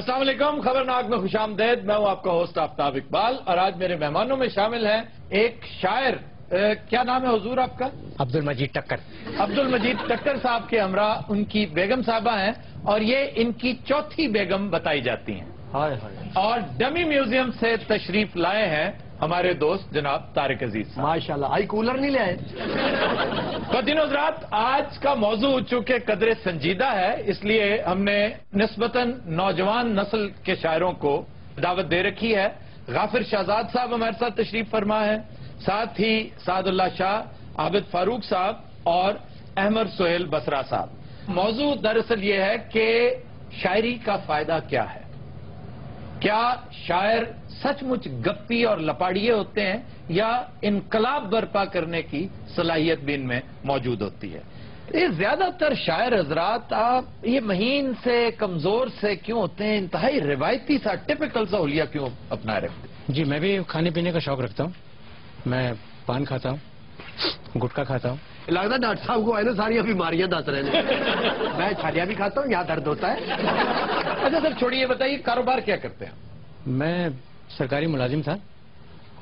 अस्सलाम वालेकुम, खबरनाक में खुश आमदेद। मैं हूं आपका होस्ट आफ्ताब इकबाल और आज मेरे मेहमानों में शामिल हैं एक शायर, क्या नाम है हुजूर आपका? अब्दुल मजीद टक्कर। अब्दुल मजीद टक्कर साहब के हमरा उनकी बेगम साहबा हैं और ये इनकी चौथी बेगम बताई जाती हैं। हाय हाय। और डमी म्यूजियम से तशरीफ लाए हैं हमारे दोस्त जनाब तारिक अजीज साहब। माशाल्लाह। आई कूलर नहीं ले आए? बदिनो हज़रात, आज का मौजू चूंकि कदरे संजीदा है इसलिए हमने निस्बतन नौजवान नस्ल के शायरों को दावत दे रखी है। गाफिर शहजाद साहब हमारे साथ तशरीफ फरमा है, साथ ही सादुल्लाह शाह, आबिद फारूक साहब और अहमद सोहेल बसरा साहब। मौजू दरअसल ये है कि शायरी का फायदा क्या है, क्या शायर सचमुच गप्पी और लपाड़िए होते हैं या इनकलाब बर्पा करने की सलाहियत भी इनमें मौजूद होती है। ये ज्यादातर शायर हजरात आप ये महीन से कमजोर से क्यों होते हैं, इंतहाई रिवायती सा टिपिकल सा हुलिया क्यों अपना रखते हैं? जी, मैं भी खाने पीने का शौक रखता हूँ। मैं पान खाता हूँ, गुटखा खाता हूँ। लगता है डॉक्टर साहब को है ना सारी बीमारियां दस रहे हैं। मैं छालिया भी खाता हूँ, यहाँ दर्द होता है। अच्छा सर छोड़िए, बताइए कारोबार क्या करते हैं? मैं सरकारी मुलाजिम था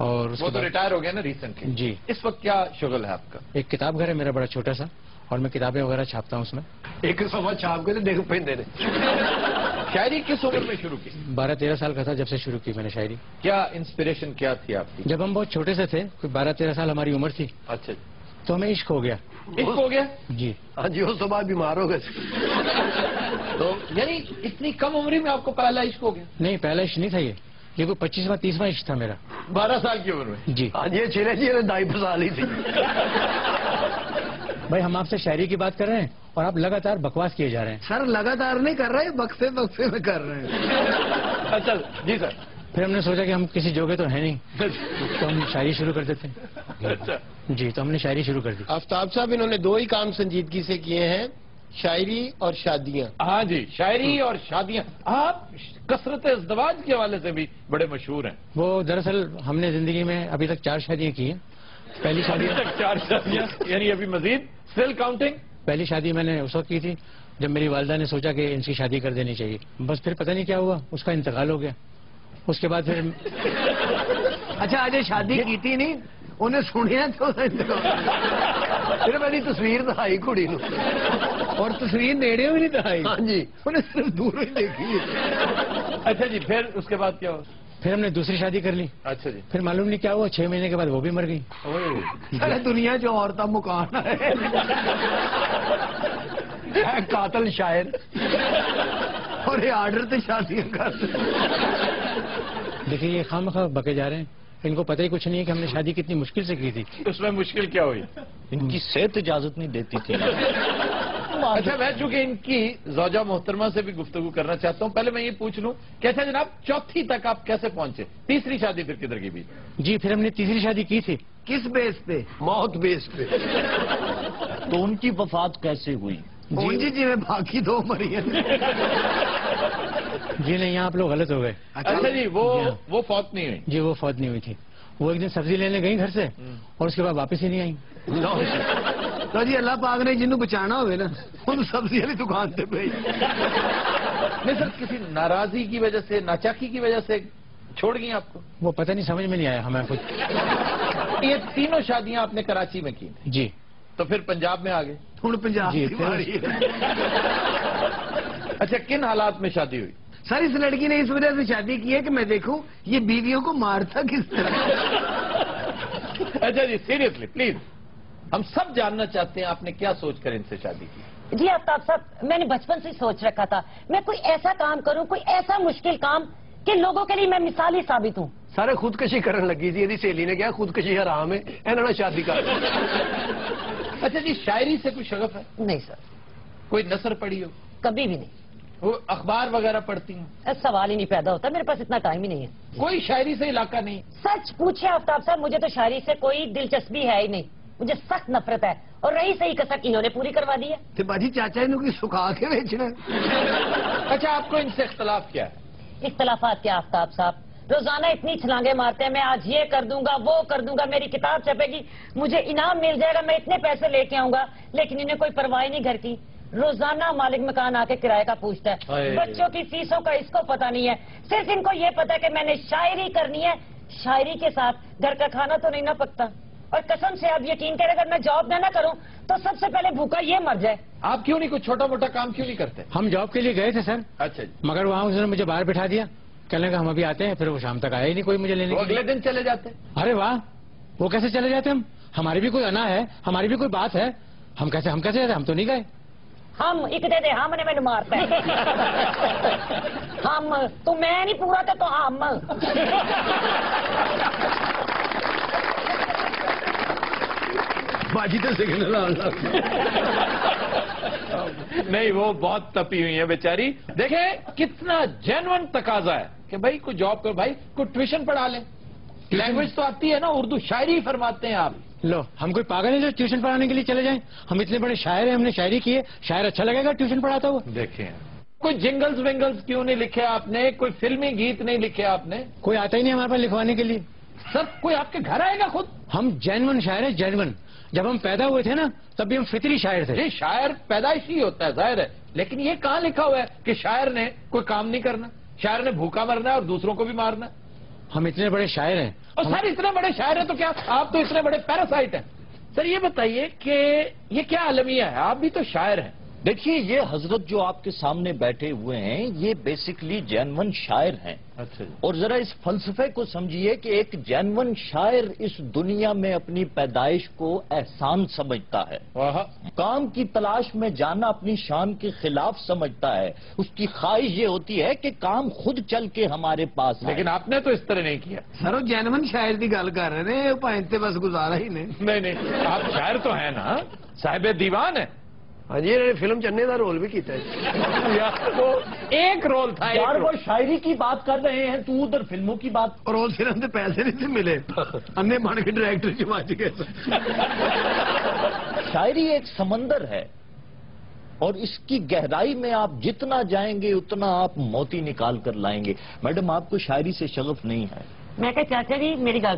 और वो तो रिटायर हो गया ना रिसेंटली। जी। इस वक्त क्या शुगल है आपका? एक किताब घर है मेरा बड़ा छोटा सा और मैं किताबें वगैरह छापता हूँ उसमें। एक सवा छाप के देख पेंदे ने। शायरी किस उम्र में शुरू की? 12-13 साल का था जब से शुरू की मैंने शायरी। क्या इंस्पिरेशन क्या थी आपकी? जब हम बहुत छोटे से थे, कोई 12-13 साल हमारी उम्र थी, अच्छा, तो हमें इश्क हो गया। इश्क हो गया? जी हाँ जी, उस बाद बीमार हो गए। तो यानी इतनी कम उम्र में आपको पहला इश्क हो गया? नहीं, पहला इश्क नहीं था ये कोई 25वां-30वां इश्क था मेरा। 12 साल की उम्र में? जी। हाँ जी, छिले जी ने दाई फसा ली थी। भाई हम आपसे शायरी की बात कर रहे हैं और आप लगातार बकवास किए जा रहे हैं। सर लगातार नहीं कर रहे, बक्से बक्से में कर रहे हैं। अच्छा जी सर। फिर हमने सोचा कि हम किसी जोगे तो है नहीं, तो हम शायरी शुरू कर देते हैं। अच्छा जी, तो हमने शायरी शुरू कर दी। आफ्ताब साहब, इन्होंने दो ही काम संजीदगी से किए हैं, शायरी और शादियां। हाँ जी, शायरी और शादियां। आप कसरत इज़्दिवाज के हवाले से भी बड़े मशहूर हैं। वो दरअसल हमने जिंदगी में अभी तक 4 शादियां की हैं। पहली शादी अभी तक 4 शादियां, यानी अभी मजीद स्टिल काउंटिंग। पहली शादी मैंने उस वक्त की थी जब मेरी वालिदा ने सोचा कि इनकी शादी कर देनी चाहिए। बस फिर पता नहीं क्या हुआ, उसका इंतकाल हो गया। उसके बाद फिर अच्छा, आज शादी की थी नहीं, उन्हें सुनिया तो फिर मैंने तस्वीर दिखाई कुड़ी नूं और तस्वीर नेड़े भी नहीं दिखाई। हाँ जी, उन्हें सिर्फ दूर ही देखी। अच्छा जी, फिर उसके बाद क्या हुआ? फिर हमने दूसरी शादी कर ली। अच्छा जी। फिर मालूम नहीं क्या हुआ, 6 महीने के बाद वो भी मर गई। अरे दुनिया जो औरता मुकान है। कातल शायर और ये आर्डर से शादियां कर। देखिए ये खामखा बके जा रहे हैं, इनको पता ही कुछ नहीं है कि हमने शादी कितनी मुश्किल से की थी। उसमें मुश्किल क्या हुई? इनकी सेहत इजाजत नहीं देती थी। अच्छा, मैं चूंकि इनकी ज़ौजा मोहतरमा से भी गुफ्तगू करना चाहता हूँ, पहले मैं ये पूछ लूं कि अच्छा जनाब, चौथी तक आप कैसे पहुंचे? तीसरी शादी फिर किधर की भी? जी, फिर हमने तीसरी शादी की थी। किस बेस पे? मौत बेस पे। तो उनकी वफात कैसे हुई? जी जी, में बाकी 2 मरी है। जी नहीं, यहाँ आप लोग गलत हो गए। अच्छा जी, वो फौत नहीं हुई? जी, वो फौत नहीं हुई थी। वो एक दिन सब्जी लेने गई घर से और उसके बाद वापस ही नहीं आई। तो जी अल्लाह पाक ने जिन्हों बचाना हो ना, उन सब्जी वाली दुकान से भेज। नहीं सर, किसी नाराजगी की वजह से, नाचाकी की वजह से छोड़ गई आपको? वो पता नहीं, समझ में नहीं आया हमें कुछ। ये तीनों शादियां आपने कराची में की? जी। तो फिर पंजाब में आ गए? हूँ पंजाब जी, की बारी है। अच्छा, किन हालात में शादी हुई? सर इस लड़की ने इस वजह से शादी की है कि मैं देखूं ये बीवियों को मारता किस तरह। अच्छा जी, सीरियसली प्लीज, हम सब जानना चाहते हैं आपने क्या सोचकर इनसे शादी की? जी आफ्ताब साहब, मैंने बचपन से ही सोच रखा था मैं कोई ऐसा काम करूं, कोई ऐसा मुश्किल काम कि लोगों के लिए मैं मिसाल ही साबित हूं। सारे खुदकशी करने लगी थी, सहेली ने क्या खुदकशी हराम है, इन्होंने शादी कर। अच्छा जी, शायरी से कोई शगफ है? नहीं सर, कोई नसर पड़ी हो? कभी भी नहीं। वो अखबार वगैरह पढ़ती हैं? सवाल ही नहीं पैदा होता, मेरे पास इतना टाइम ही नहीं है। कोई शायरी से इलाका नहीं? सच पूछे आफ्ताब साहब, मुझे तो शायरी से कोई दिलचस्पी है ही नहीं, मुझे सख्त नफरत है। और रही सही कसक इन्होंने पूरी करवा दी है। तो बाजी चाचा इन्हों की सुखा के बेचना। अच्छा, आपको इनसे इख्तलाफ क्या है? इख्तलाफात क्या आफ्ताब साहब, रोजाना इतनी छलांगे मारते हैं, मैं आज ये कर दूंगा वो कर दूंगा, मेरी किताब छपेगी, मुझे इनाम मिल जाएगा, मैं इतने पैसे लेके आऊंगा, लेकिन इन्हें कोई परवाह नहीं घर की। रोजाना मालिक मकान आके किराए का पूछता है, बच्चों की फीसों का इसको पता नहीं है, सिर्फ इनको ये पता है कि मैंने शायरी करनी है, शायरी के साथ घर का खाना तो नहीं ना पकता। और कसम से आप यकीन करें, अगर मैं जॉब ना करूं तो सबसे पहले भूखा ये मर जाए। आप क्यों नहीं कोई छोटा मोटा काम क्यों नहीं करते? हम जॉब के लिए गए थे सर, अच्छा जी। मगर वहाँ उसने मुझे बाहर बिठा दिया, कहने लगा हम अभी आते हैं, फिर वो शाम तक आया ही नहीं कोई मुझे लेने वो के लिए। अगले दिन चले जाते? अरे वाह, वो कैसे चले जाते हम? हमारी भी कोई अना है, हमारी भी कोई बात है, हम कैसे जाते? हम तो नहीं गए। हम एक दे दे, हमने मैंने मारता है। हम तो मैं नहीं पूरा तो हम। बाजी तो सिग्नल नहीं, वो बहुत तपी हुई है बेचारी। देखें कितना जेन्युइन तकाजा है कि भाई कोई जॉब करो, भाई कोई ट्यूशन पढ़ा ले, लैंग्वेज तो आती है ना, उर्दू शायरी फरमाते हैं आप। लो, हम कोई पागल है जो ट्यूशन पढ़ाने के लिए चले जाएं? हम इतने बड़े शायर हैं, हमने शायरी की है, शायर अच्छा लगेगा ट्यूशन पढ़ाता हुआ? देखें कोई जिंगल्स विंगल्स क्यों नहीं लिखे आपने, कोई फिल्मी गीत नहीं लिखे आपने? कोई आता ही नहीं हमारे पास लिखवाने के लिए। सर कोई आपके घर आएगा खुद? हम जेन्युइन शायर है, जेन्युइन। जब हम पैदा हुए थे ना, तब भी हम फितरी शायर थे। ये शायर पैदाइशी होता है, जाहिर है, लेकिन ये कहाँ लिखा हुआ है कि शायर ने कोई काम नहीं करना, शायर ने भूखा मरना है और दूसरों को भी मारना है? हम इतने बड़े शायर हैं। और सर इतने बड़े शायर हैं तो क्या आप तो इतने बड़े पैरासाइट हैं? सर ये बताइए कि ये क्या अलमिया है, आप भी तो शायर हैं। देखिए, ये हजरत जो आपके सामने बैठे हुए हैं, ये बेसिकली जेन्युइन शायर हैं। अच्छा जी। और जरा इस फलसफे को समझिए कि एक जेन्युइन शायर इस दुनिया में अपनी पैदाइश को एहसान समझता है, काम की तलाश में जाना अपनी शान के खिलाफ समझता है। उसकी ख्वाहिश ये होती है कि काम खुद चल के हमारे पास आए। लेकिन आपने तो इस तरह नहीं किया। सर वो जैनमन शायर की गल कर रहे ने, भाई बस गुजारा ही ने। नहीं, आप शायर तो हैं ना, साहिब दीवान है। हाँ जी, इन्होंने फिल्म चन्ने का रोल भी किया है। यार वो एक रोल था। यार वो शायरी की बात कर रहे हैं, तू उधर फिल्मों की बात। और रोल फिल्म से पैसे नहीं थे मिले, अन्य बन के डायरेक्टर की बात गए। शायरी एक समंदर है और इसकी गहराई में आप जितना जाएंगे उतना आप मोती निकाल कर लाएंगे। मैडम, आपको शायरी से शगफ नहीं है? मैं कह चाचा जी मेरी गल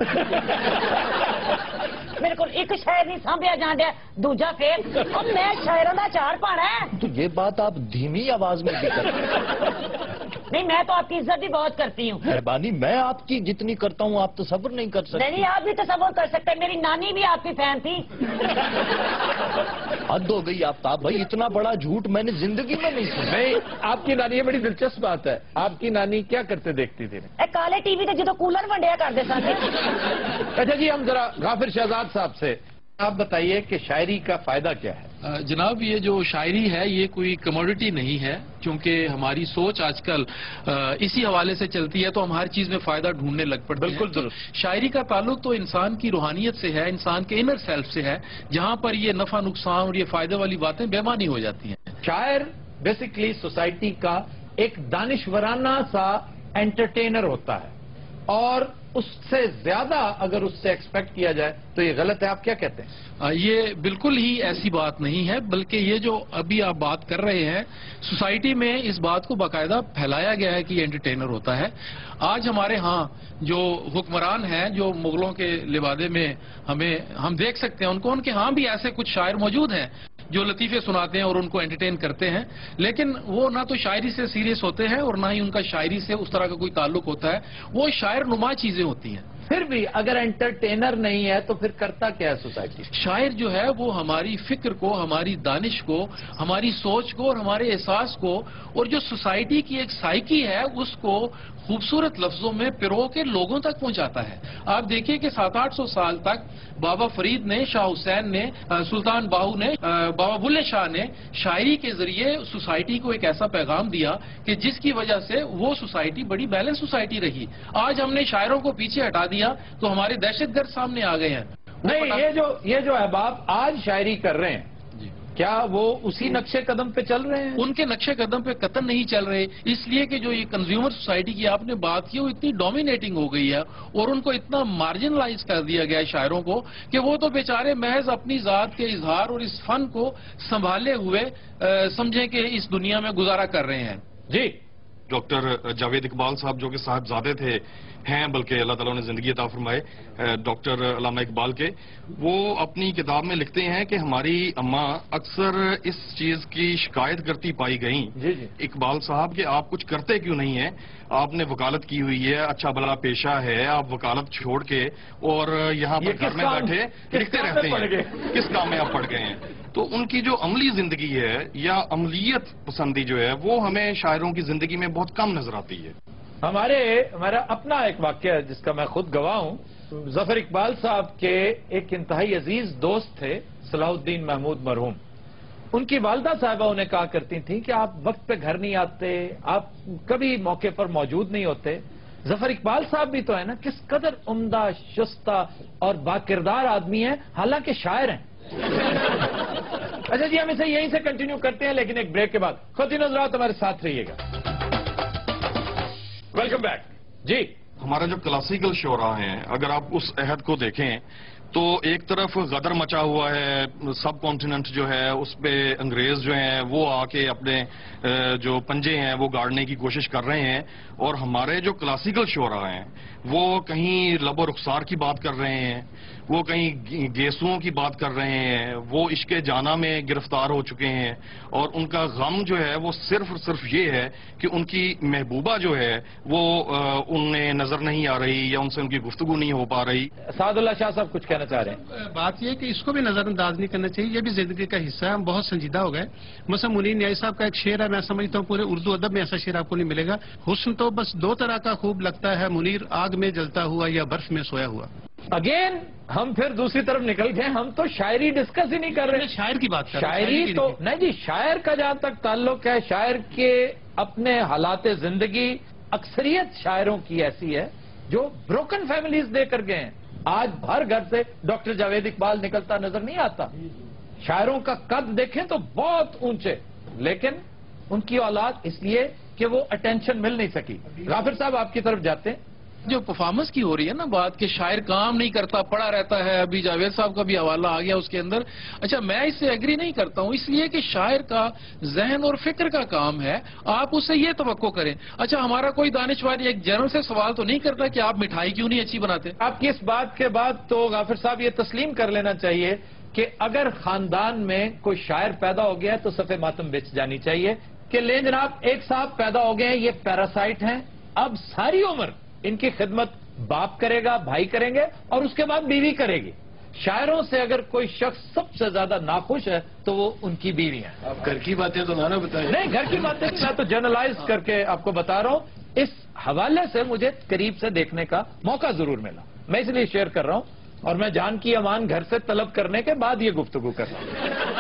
मेरे को एक शायर नहीं सांभिया जान दिया, दूजा फिर अब मैं शायरों का चार पाना है। तो ये बात आप धीमी आवाज में भी करते नहीं, मैं तो आपकी इज्जत भी बहुत करती हूँ। मेहरबानी, मैं आपकी जितनी करता हूँ आप तसव्वुर नहीं कर सकते। नहीं, आप भी तसव्वुर कर सकते हैं, मेरी नानी भी आपकी फैन थी। हद हो गई आफ्ताब भाई, इतना बड़ा झूठ मैंने जिंदगी में नहीं सुना। नहीं, आपकी नानी, ये बड़ी दिलचस्प बात है, आपकी नानी क्या करते देखती थी? काले टीवी ते जो कूलर वंडिया करते सन। अच्छा जी, हम जरा गाफिर शहजाद साहब से आप बताइए कि शायरी का फायदा क्या है? जनाब, ये जो शायरी है ये कोई कमोडिटी नहीं है, क्योंकि हमारी सोच आजकल इसी हवाले से चलती है, तो हम हर चीज में फायदा ढूंढने लग पड़ते हैं। बिल्कुल। शायरी का ताल्लुक तो इंसान की रूहानियत से है, इंसान के इनर सेल्फ से है, जहां पर ये नफा नुकसान और ये फायदे वाली बातें बेमानी हो जाती हैं। शायर बेसिकली सोसाइटी का एक दानिशवराना सा एंटरटेनर होता है, और उससे ज्यादा अगर उससे एक्सपेक्ट किया जाए तो ये गलत है। आप क्या कहते हैं? ये बिल्कुल ही ऐसी बात नहीं है, बल्कि ये जो अभी आप बात कर रहे हैं, सोसाइटी में इस बात को बाकायदा फैलाया गया है कि ये एंटरटेनर होता है। आज हमारे यहाँ जो हुक्मरान हैं, जो मुगलों के लिबादे में हम देख सकते हैं उनको, उनके यहाँ भी ऐसे कुछ शायर मौजूद हैं जो लतीफे सुनाते हैं और उनको एंटरटेन करते हैं, लेकिन वो ना तो शायरी से सीरियस होते हैं और ना ही उनका शायरी से उस तरह का कोई ताल्लुक होता है। वो शायर नुमा चीजें होती हैं। फिर भी अगर एंटरटेनर नहीं है तो फिर करता क्या है सोसाइटी? शायर जो है वो हमारी फिक्र को, हमारी दानिश को, हमारी सोच को और हमारे एहसास को, और जो सोसाइटी की एक साइकी है उसको खूबसूरत लफ्जों में पिरो के लोगों तक पहुंचाता है। आप देखिए कि 700-800 साल तक बाबा फरीद ने, शाह हुसैन ने, सुल्तान बाहू ने, बाबा बुल्ले शाह ने शायरी के जरिए सोसाइटी को एक ऐसा पैगाम दिया कि जिसकी वजह से वो सोसाइटी बड़ी बैलेंस सोसाइटी रही। आज हमने शायरों को पीछे हटा दिया तो हमारे दहशतगर्द सामने आ गए हैं। नहीं, ये जो अहबाब आज शायरी कर रहे हैं, क्या वो उसी नक्शे कदम पे चल रहे हैं? उनके नक्शे कदम पे कतई नहीं चल रहे, इसलिए कि जो ये कंज्यूमर सोसाइटी की आपने बात की वो इतनी डोमिनेटिंग हो गई है और उनको इतना मार्जिनलाइज कर दिया गया है शायरों को कि वो तो बेचारे महज अपनी जात के इजहार और इस फन को संभाले हुए समझें कि इस दुनिया में गुजारा कर रहे हैं। जी, ڈاکٹر جاوید اقبال صاحب جو کہ صاحبزادے تھے ہیں، بلکہ اللہ تعالیٰ نے زندگی عطا فرمائے ڈاکٹر علامہ اقبال کے، وہ اپنی کتاب میں لکھتے ہیں کہ ہماری اماں اکثر اس چیز کی شکایت کرتی پائی گئیں اقبال صاحب کہ آپ کچھ کرتے کیوں نہیں ہیں، آپ نے وکالت کی ہوئی ہے، اچھا بھلا پیشہ ہے، آپ وکالت چھوڑ کے اور یہاں پر گھر میں بیٹھے لکھتے رہتے ہیں، کس کام میں آپ پڑ گئے ہیں؟ تو ان کی جو عملی زندگی ہے یا عملیت پسندی جو ہے وہ ہمیں شاعروں کی زندگی میں بہت کم نظر آتی ہے۔ ہمارا اپنا ایک واقعہ ہے جس کا میں خود گواہ ہوں۔ ظفر اقبال صاحب کے ایک انتہائی عزیز دوست تھے صلاح الدین محمود مرحوم۔ ان کی والدہ صاحبہ انہیں کہا کرتی تھیں کہ آپ وقت پہ گھر نہیں آتے، آپ کبھی موقع پر موجود نہیں ہوتے۔ ظفر اقبال صاحب بھی تو ہے نا، کس قدر عمدہ، شستہ اور باکردار آدمی ہیں، حالانکہ شاعر ہیں۔ اچھا جی، ہم اسے یہیں سے کنٹینیو کرتے ہیں لیکن ایک بریک کے بعد۔ خواتین حضرات ہمارے ساتھ رہیے گا۔ ویلکم بیک جی۔ ہمارا جو کلاسیکل شعراء ہیں، اگر آپ اس عہد کو دیکھیں تو ایک طرف غدر مچا ہوا ہے، سب کانٹیننٹ جو ہے اس پہ انگریز جو ہیں وہ آ کے اپنے جو پنجے ہیں وہ گاڑنے کی کوشش کر رہے ہیں، اور ہمارے جو کلاسیکل شعراء ہیں وہ کہیں لب و رخسار کی بات کر رہے ہیں، وہ کہیں گیسوؤں کی بات کر رہے ہیں، وہ عشق جانا میں گرفتار ہو چکے ہیں، اور ان کا غم جو ہے وہ صرف اور صرف یہ ہے کہ ان کی محبوبہ جو ہے وہ انہیں نظر نہیں آ رہی یا ان سے ان کی گفتگو نہیں ہو پا رہی۔ سعد اللہ شاہ صاحب کچھ کہنا چاہ رہے ہیں؟ بات یہ ہے کہ اس کو بھی نظر انداز نہیں کرنا چاہیے، یہ بھی زندگی کا حصہ ہے، ہم بہت سنجیدہ ہو گئے۔ مثلا منیر نیازی صاحب کا ایک شعر ہے، میں سمجھتا ہوں پورے اردو ادب میں ایسا شعر آپ کو نہیں ملے گا، حسن تو بس دو طرح کا خوب لگتا ہے، منیر آگ میں جلتا ہوا یا برف میں سویا ہوا۔ اگین ہم پھر دوسری طرف نکل گئے، ہم تو شاعری ڈسکس ہی نہیں کر رہے، شاعر کی بات کر رہے ہیں۔ شاعری تو نہیں جی، شاعر کا جہاں تک تعلق ہے، شاعر کے اپنے حالات زندگی، اکثریت شاعروں کی ایسی ہے جو بروکن فیملیز دے کر گئے ہیں۔ آج ہر گھر سے ڈاکٹر جاوید اقبال نکلتا نظر نہیں آتا۔ شاعروں کا قد دیکھیں تو بہت اونچے، لیکن ان کی اولاد اس لیے کہ وہ اٹینشن مل نہیں سکی۔ غافر صاحب آپ کی طرف جاتے ہیں۔ جو پرفارمنس کی ہو رہی ہے نا بات کہ شاعر کام نہیں کرتا، پڑا رہتا ہے، ابھی جاوید صاحب کا بھی حوالہ آ گیا اس کے اندر۔ اچھا، میں اس سے ایگری نہیں کرتا ہوں، اس لیے کہ شاعر کا ذہن اور فکر کا کام ہے، آپ اس سے یہ توقع کریں۔ اچھا، ہمارا کوئی دانشور ایک جنرل سے سوال تو نہیں کرتا کہ آپ مٹھائی کیوں نہیں اچھی بناتے؟ آپ کی اس بات کے بعد تو غافر صاحب یہ تسلیم کر لینا چاہیے کہ اگر خاندان میں کوئی شاعر پیدا ہو گیا ہے تو صفِ ماتم بچ جانی چاہیے کہ لیں جناب، ایک صاحب پیدا ہو گئے ہیں، یہ پیراسائٹ ہیں، اب ساری عمر ان کی خدمت باپ کرے گا، بھائی کریں گے، اور اس کے بعد بیوی کرے گی۔ شاعروں سے اگر کوئی شخص سب سے زیادہ ناخوش ہے تو وہ ان کی بیوی ہیں۔ آپ گھر کی باتیں تو نہ بتائیں۔ نہیں، گھر کی باتیں میں تو جرنلائز کر کے آپ کو بتا رہا ہوں۔ اس حوالے سے مجھے قریب سے دیکھنے کا موقع ضرور ملا، میں اس لیے شیئر کر رہا ہوں، اور میں جان کی امان گھر سے طلب کرنے کے بعد یہ گفتگو کر رہا ہوں۔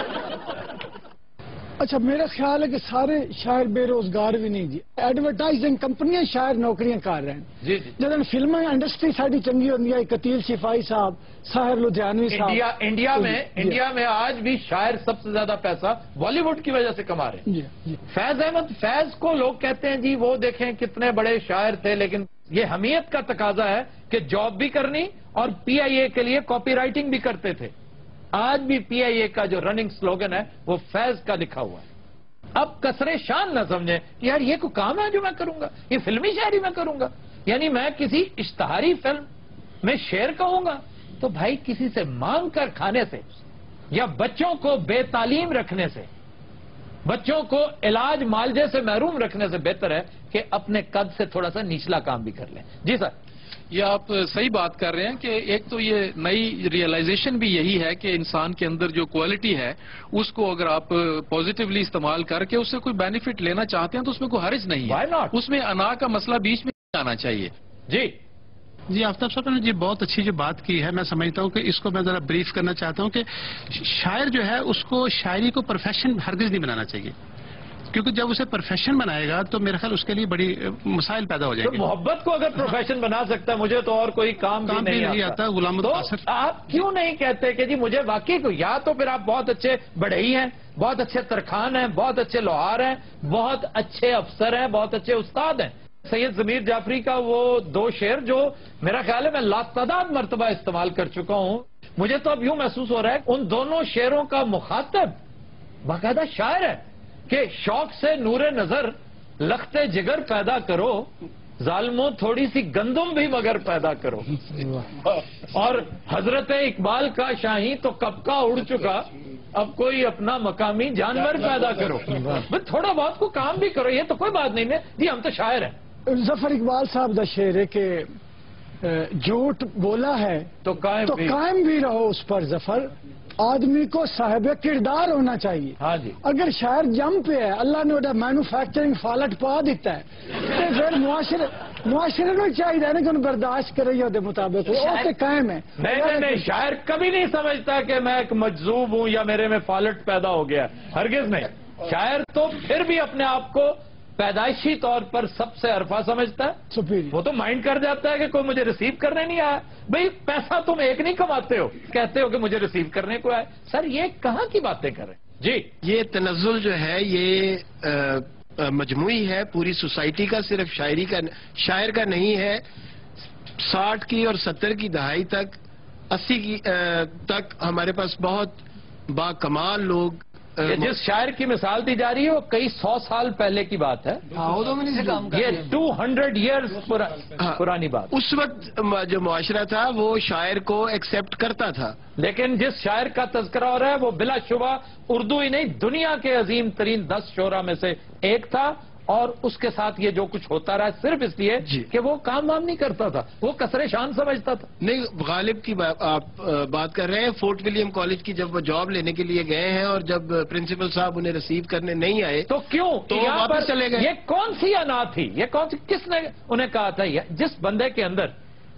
اچھا، میرا خیال ہے کہ سارے شاعر بے روزگار بھی نہیں جی، ایڈورٹائزنگ کمپنیاں شاعر نوکریاں کر رہے ہیں جی جب فلم انڈسٹری ساری چنگی ہوتی ہے، قتیل شفائی صاحب، ساحر لدھیانوی صاحب، انڈیا میں آج بھی شاعر سب سے زیادہ پیسہ بالی ووڈ کی وجہ سے کما رہے ہیں۔ جی فیض احمد فیض کو لوگ کہتے ہیں جی وہ دیکھیں کتنے بڑے شاعر تھے، لیکن یہ حمیت کا تقاضا ہے کہ جاب بھی کرنی اور پی آئی اے کے لیے کاپی رائٹنگ بھی کرتے تھے۔ آج بھی پی آئی اے کا جو رننگ سلوگن ہے وہ فیض کا لکھا ہوا ہے۔ اب کسرے شان نہ سمجھیں کہ یار یہ کوئی کام ہے جو میں کروں گا، یہ فلمی شاعری میں کروں گا، یعنی میں کسی اشتہاری فلم میں شعر کہوں گا تو بھائی کسی سے مانگ کر کھانے سے یا بچوں کو بے تعلیم رکھنے سے، بچوں کو علاج معالجے سے محروم رکھنے سے بہتر ہے کہ اپنے قد سے تھوڑا سا نچلا کام بھی کر لیں۔ جی سر، یہ آپ صحیح بات کر رہے ہیں کہ ایک تو یہ نئی ریئلائزیشن بھی یہی ہے کہ انسان کے اندر جو کوالٹی ہے اس کو اگر آپ پازیٹیولی استعمال کر کے اس سے کوئی بینیفٹ لینا چاہتے ہیں تو اس میں کوئی حرج نہیں ہے، اس میں انا کا مسئلہ بیچ میں آنا چاہیے۔ جی آفتاب صاحب نے جی بہت اچھی جو بات کی ہے، میں سمجھتا ہوں کہ اس کو میں ذرا بریف کرنا چاہتا ہوں کہ شاعر جو ہے اس کو شاعری کو پروفیشن ہرگز نہیں بنانا چاہیے، کیونکہ جب اسے پروفیشن بنائے گا تو میرے خیال اس کے لیے بڑی مسائل پیدا ہو جائیں گے۔ محبت کو اگر پروفیشن بنا سکتا ہے، مجھے تو اور کوئی کام بھی نہیں آتا۔ غلام تو آپ کیوں نہیں کہتے کہ جی مجھے واقعی کو، یا تو پھر آپ بہت اچھے بڑھئی ہیں، بہت اچھے ترخان ہیں، بہت اچھے لوہار ہیں، بہت اچھے افسر ہیں، بہت اچھے استاد ہیں۔ سید ضمیر جعفری کا وہ دو شعر جو میرا خیال ہے میں لاتعداد مرتبہ استعمال کر چکا ہوں، مجھے تو اب یوں محسوس ہو رہا ہے ان دونوں شعروں کا مخاطب باقاعدہ شاعر ہے کہ شوق سے نور نظر लखते जिगर पैदा करो, जालिमों थोड़ी सी गंदम भी मगर पैदा करो। और हजरत इकबाल का शाही तो कब का उड़ चुका, अब कोई अपना मकामी जानवर पैदा करो। बस थोड़ा बहुत को काम भी करो, ये तो कोई बात नहीं है जी, हम तो शायर हैं। जफर इकबाल साहब का शेर है कि झूठ बोला है तो कायम भी रहो उस पर जफर, आदमी को साहिब किरदार होना चाहिए। हाँ जी। अगर शायर जम पे है, अल्लाह ने उड़ा मैन्युफैक्चरिंग फालट पा दिता है, तो फिर मुआशरे को चाहिए ना कि उन्हें बर्दाश्त करे ਉਹਦੇ मुताबिक वो कायम है। नहीं, शायर कभी नहीं समझता कि मैं एक मजजूब हूँ या मेरे में फालट पैदा हो गया, हरगिज नहीं। शायर तो फिर भी अपने आप को पैदाइशी तौर पर सबसे अरफा समझता है। वो तो माइंड कर जाता है कि कोई मुझे रिसीव करने नहीं आया। भाई पैसा तुम एक नहीं कमाते हो, कहते हो कि मुझे रिसीव करने को आए। सर ये कहाँ की बातें कर रहे हैं जी? ये तनज़्ज़ुल जो है ये मजमूई है पूरी सोसाइटी का, सिर्फ शायर का नहीं है। 60 की और 70 की दहाई तक, 80 की तक हमारे पास बहुत बाकमाल लोग। जिस शायर की मिसाल दी जा रही है वो कई 100 साल पहले की बात है। ये 200 ईयर्स पुरानी बात। उस वक्त जो मुआशरा था वो शायर को एक्सेप्ट करता था, लेकिन जिस शायर का तज़किरा हो रहा है वो बिलाशुबा उर्दू ही नहीं दुनिया के अजीम तरीन 10 शोरा में से एक था। और उसके साथ ये जो कुछ होता रहा सिर्फ इसलिए कि वो काम वाम नहीं करता था, वो कसरे शान समझता था। नहीं, गालिब की आप बात कर रहे हैं। फोर्ट विलियम कॉलेज की जब वो जॉब लेने के लिए गए हैं और जब प्रिंसिपल साहब उन्हें रिसीव करने नहीं आए तो क्यों तो वापस चले गए। ये कौन सी अना थी, ये कौन सी, किसने उन्हें कहा था? जिस बंदे के अंदर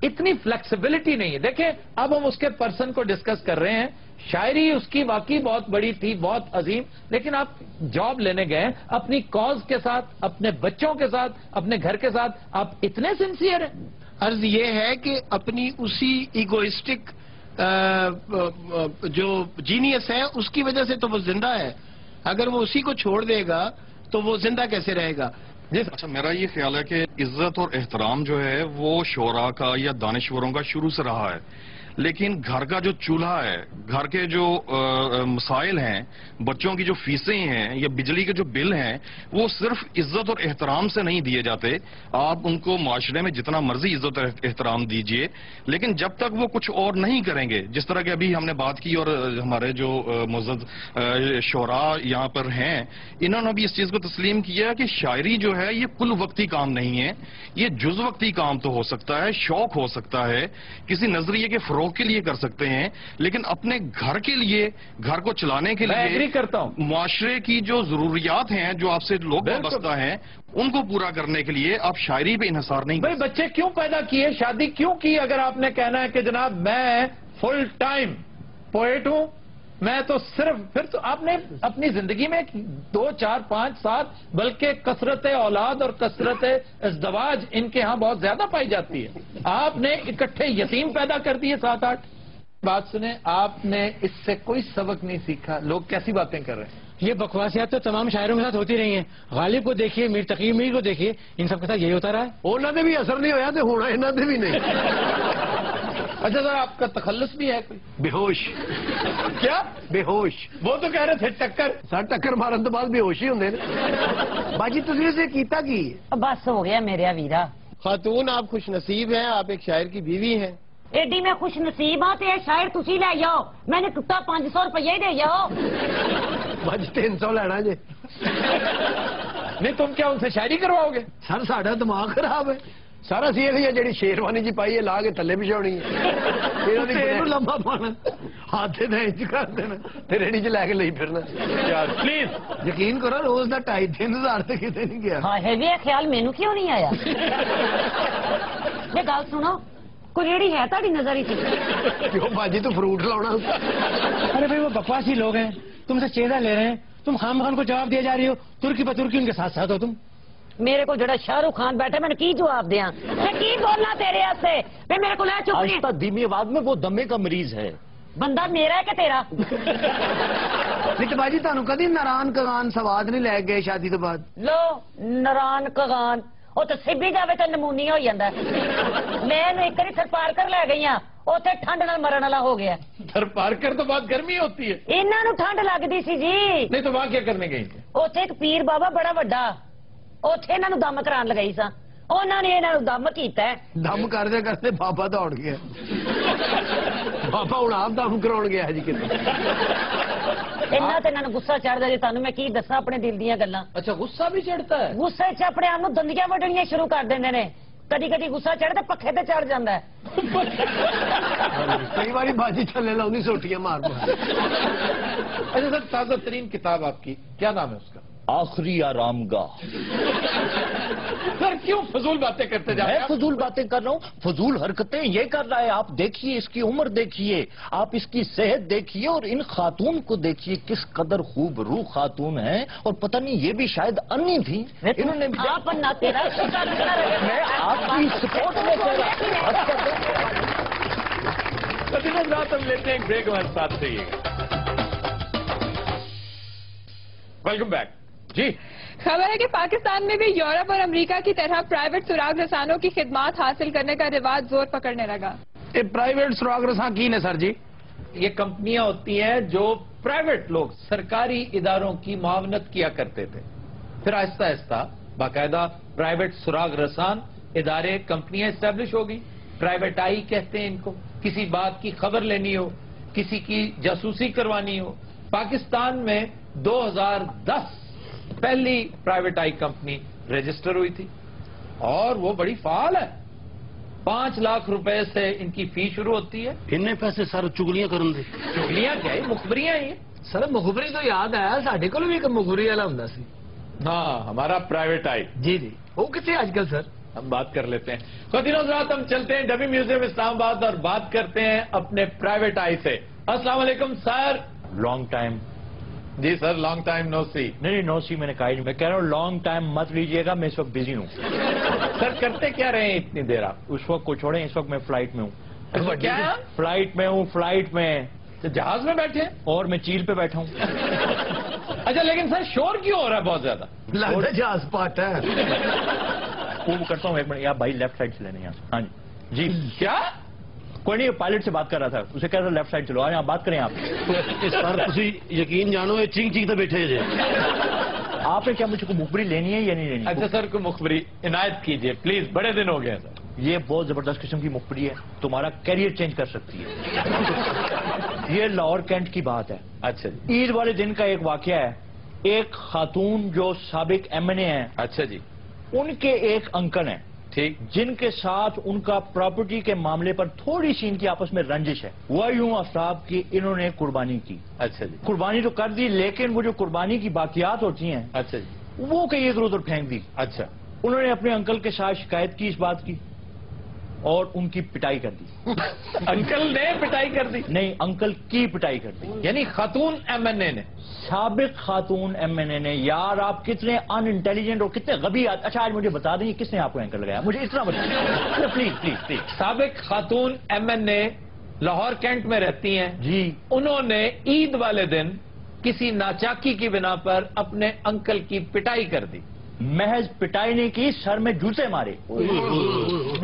इतनी फ्लेक्सिबिलिटी नहीं है। देखें अब हम उसके पर्सन को डिस्कस कर रहे हैं। शायरी उसकी वाकई बहुत बड़ी थी, बहुत अजीम, लेकिन आप जॉब लेने गए अपनी कॉज के साथ, अपने बच्चों के साथ, अपने घर के साथ, आप इतने सिंसियर हैं। अर्ज ये है कि अपनी उसी इगोइस्टिक जो जीनियस है उसकी वजह से तो वो जिंदा है। अगर वो उसी को छोड़ देगा तो वो जिंदा कैसे रहेगा? अच्छा, मेरा ये ख्याल है कि इज्जत और एहतराम जो है वो शोरा का या दानिश्वरों का शुरू से रहा है, लेकिन घर का जो चूल्हा है, घर के जो मसाइल हैं, बच्चों की जो फीसें हैं या बिजली के जो बिल हैं, वो सिर्फ इज्जत और एहतराम से नहीं दिए जाते। आप उनको माशरे में जितना मर्जी इज्जत और एहतराम दीजिए, लेकिन जब तक वो कुछ और नहीं करेंगे, जिस तरह की अभी हमने बात की और हमारे जो मुअज़्ज़ज़ शोरा यहाँ पर हैं, इन्होंने भी इस चीज को तस्लीम किया कि शायरी जो है ये कुल वक्ती काम नहीं है, ये जुज़ वक्ती काम तो हो सकता है, शौक हो सकता है, किसी नजरिए के के लिए कर सकते हैं, लेकिन अपने घर के लिए, घर को चलाने के लिए, मैं एग्री करता हूं, मुआशरे की जो जरूरियात हैं, जो आपसे लोग वाबस्ता हैं, उनको पूरा करने के लिए आप शायरी पे इन्हिसार नहीं। भाई बच्चे क्यों पैदा किए, शादी क्यों की? अगर आपने कहना है कि जनाब मैं फुल टाइम पोएट हूं, मैं तो सिर्फ, फिर तो आपने अपनी जिंदगी में 2, 4, 5, 7 बल्कि कसरत औलाद और कसरत इज़्दवाज इनके यहाँ बहुत ज्यादा पाई जाती है। आपने इकट्ठे यतीम पैदा कर दिए 7, 8। बात सुने, आपने इससे कोई सबक नहीं सीखा। लोग कैसी बातें कर रहे हैं? ये बकवासियात तो तमाम शायरों के साथ होती रही हैं। गालिब को देखिए, मीर तकी मीर को देखिए, इन सब के साथ यही होता रहा है। उन्होंने भी असर नहीं होया तो होना इन्होंने भी नहीं। अच्छा सर, आपका तखल्लुस भी है कोई? बेहोश। क्या बेहोश? वो तो कह रहे थे टक्कर। सर टक्कर मारन तो बाद बेहोश ही होंगे ना। बाजी तुझे से कीता की? बस हो गया मेरे वीरा। खातून आप खुश नसीब हैं, आप एक शायर की बीवी हैं। एडी मैं खुश नसीब हाँ तो शायर तुसी ले जाओ, मैंने टुटा 500 रुपया ही दे जाओ। बाजी 300 लेना जे। नहीं तुम क्या उनसे शायरी करवाओगे? सर साड़ा दिमाग खराब है। सारा सी जी शेरवानी जी पाई है ला के थले बिछानी है, लंबा पाना हाथ इंच कर देना रेडी च लैके ले फिरना। प्लीज यकीन करो रोज का 2,500-3,000 से कितने नहीं गया। हाँ है भी ख्याल मैनू क्यों नहीं आया? ये गल सुनो, कोई रेडी है ताड़ी नजर ही? क्यों बाजी तू फ्रूट लाना? अरे भाई वो बकवासी लोग हैं, तुमसे चेहरा ले रहे हैं, तुम खाम खान को जवाब दिए जा रही हो, तुर्की बतुर्की उनके साथ साथ हो तुम। मेरे को जड़ा शाहरुख खान बैठे, मैंने की जवाब दिया, मैं की बोलना तेरे से? मेरे को चुप नहीं। आज धीमी आवाज में वो दमे का मरीज है। बंदा मेरा है कि तेरा? नहीं तो बाजी तुहानू कदी नारान कगान सवाद नहीं लै गए शादी तो बाद? लो नारान कगान वो तो सिब्बी जावे तो नमूनिया हो जाता। मैं एक बार सरपारकर लै गई हाँ, उसे ठंड नाल मरण वाला हो गया। सरपारकर तो बहुत गर्मी होती है। इन्हों ठंड लगती सी जी। नहीं तो वहां क्या करने गई? उसे एक पीर बाबा बड़ा वड्डा, ਉੱਥੇ ਇਹਨਾਂ ਨੂੰ ਦਮ ਕਰਾਉਣ ਲਗਾਈ ਸਾਂ, ਉਹਨਾਂ ਨੇ ਇਹਨਾਂ ਨੂੰ ਦਮ ਕੀਤਾ। ਦਮ ਕਰਦੇ ਕਰਦੇ ਬਾਬਾ ਦੌੜ ਗਿਆ। ਬਾਬਾ ਹੁਣ ਆਪ ਦਮ ਕਰਾਉਣ ਗਿਆ ਜੀ ਕਿਤੇ। ਇੰਨਾ ਤੇ ਇਹਨਾਂ ਨੂੰ ਗੁੱਸਾ ਚੜਦਾ ਜੀ, ਤੁਹਾਨੂੰ ਮੈਂ ਕੀ ਦੱਸਾਂ ਆਪਣੇ ਦਿਲ ਦੀਆਂ ਗੱਲਾਂ। अच्छा गुस्सा भी चढ़ता है? ਗੁੱਸੇ 'ਚ ਆਪਣੇ ਆਪ ਨੂੰ ਦੰਦੀਆਂ ਵੱਢਣੀਆਂ ਸ਼ੁਰੂ ਕਰ ਦਿੰਦੇ ਨੇ। ਕਦੀ ਕਦੀ ਗੁੱਸਾ ਚੜ੍ਹਦਾ ਪੱਖੇ ਤੇ ਚੜ ਜਾਂਦਾ ਹੈ। ਕਈ ਵਾਰੀ ਬਾਜੀ ਥੱਲੇ ਲਾਉਂਦੀ ਸੋਟੀਆਂ ਮਾਰ ਮਾਰ। अच्छा सर, ताजा तरीन किताब आपकी क्या नाम है उसका? आखिरी आरामगाह। सर क्यों फजूल बातें करते जा रहे हैं? मैं फजूल बातें कर रहा हूँ, फजूल हरकतें ये कर रहा है। आप देखिए, इसकी उम्र देखिए, आप इसकी सेहत देखिए, और इन खातून को देखिए किस कदर खूबरू खातून है। और पता नहीं ये भी शायद अन्नी थी, इन्होंने भी आप अन्ना तेरा मैं आपकी सपोर्ट में कह रहा। रात हम लेते हैं एक ब्रेक, हमारे साथ रहिएगा। वेलकम बैक जी। खबर है कि पाकिस्तान में भी यूरोप और अमेरिका की तरह प्राइवेट सुराग रसानों की खिदमात हासिल करने का रिवाज जोर पकड़ने लगा। ये प्राइवेट सुराग रसा की ने सर जी? ये कंपनियां होती हैं जो प्राइवेट लोग सरकारी इदारों की मुआवनत किया करते थे, फिर आहिस्ता आहिस्ता बाकायदा प्राइवेट सुराग रसान इदारे कंपनियां एस्टेब्लिश होगी। प्राइवेट आई कहते हैं इनको। किसी बात की खबर लेनी हो, किसी की जासूसी करवानी हो। पाकिस्तान में 2010 पहली प्राइवेट आई कंपनी रजिस्टर हुई थी और वो बड़ी फाल है। 5 लाख रुपए से इनकी फी शुरू होती है। इन्ने पैसे सर चुगलियां करन दे। चुगलियां क्या है, मुखबरियां ही है। सर मुखबरी तो याद आया, साढ़े को भी एक मुखबरी वाला हुंदा सी। हाँ, हमारा प्राइवेट आई। जी जी, वो कितने आजकल सर? हम बात कर लेते हैं। ख़ुद रात हम चलते हैं डबी म्यूजियम इस्लामाबाद और बात करते हैं अपने प्राइवेट आई से। अस्सलाम वालेकुम सर। Long time. जी sir, long time no see. नहीं, नो सी मैंने कहा ही नहीं। मैं कह रहा हूँ लॉन्ग टाइम मत लीजिएगा, मैं इस वक्त बिजी हूँ। सर करते क्या रहे हैं इतनी देर आप? उस वक्त को छोड़ें, इस वक्त मैं फ्लाइट में हूँ। क्या है? फ्लाइट में हूँ, फ्लाइट में। तो जहाज में बैठे? और मैं चील पे बैठा हूँ। अच्छा, लेकिन सर शोर क्यों हो रहा है बहुत ज्यादा? लगता जहाज पाट है। वो करता हूँ, एक मिनट। आप भाई लेफ्ट साइड से लेने यहाँ। हाँ जी। क्या? कोई नहीं, पायलट से बात कर रहा था, उसे कह रहा था लेफ्ट साइड चलो। यहाँ बात करें आप। सर तुसी यकीन जानो ये चिंग चिंग तो बैठे जे। आपने क्या मुझको मुखबरी लेनी है या नहीं लेनी? अच्छा सर, को मुखबरी इनायत कीजिए प्लीज, बड़े दिन हो गए सर। ये बहुत जबरदस्त किस्म की मुखबरी है, तुम्हारा कैरियर चेंज कर सकती है। ये लाहौर कैंट की बात है। अच्छा जी। ईद वाले दिन का एक वाकया है। एक खातून जो साबिक एमएनए है, अच्छा जी, उनके एक अंकल हैं, ठीक, जिनके साथ उनका प्रॉपर्टी के मामले पर थोड़ी सी इनकी आपस में रंजिश है। वह यूं आफ्ताब की इन्होंने कुर्बानी की। अच्छा जी। कुर्बानी तो कर दी, लेकिन वो जो कुर्बानी की बाकियात होती हैं, अच्छा जी, वो कहीं इधर उधर फेंक दी। अच्छा। उन्होंने अपने अंकल के साथ शिकायत की इस बात की और उनकी पिटाई कर दी। अंकल ने पिटाई कर दी? नहीं, अंकल की पिटाई कर दी। यानी खातून एमएनए ने? साबिक खातून एमएनए ने। यार आप कितने अनइंटेलिजेंट और कितने गबी। अच्छा आज मुझे बता दें किसने आपको एंकर लगाया, मुझे इतना बताइए प्लीज प्लीज प्लीज। साबिक खातून एमएनए लाहौर कैंट में रहती हैं जी। उन्होंने ईद वाले दिन किसी नाचाकी की बिना पर अपने अंकल की पिटाई कर दी। महज पिटाई नहीं की, सर में जूते मारे।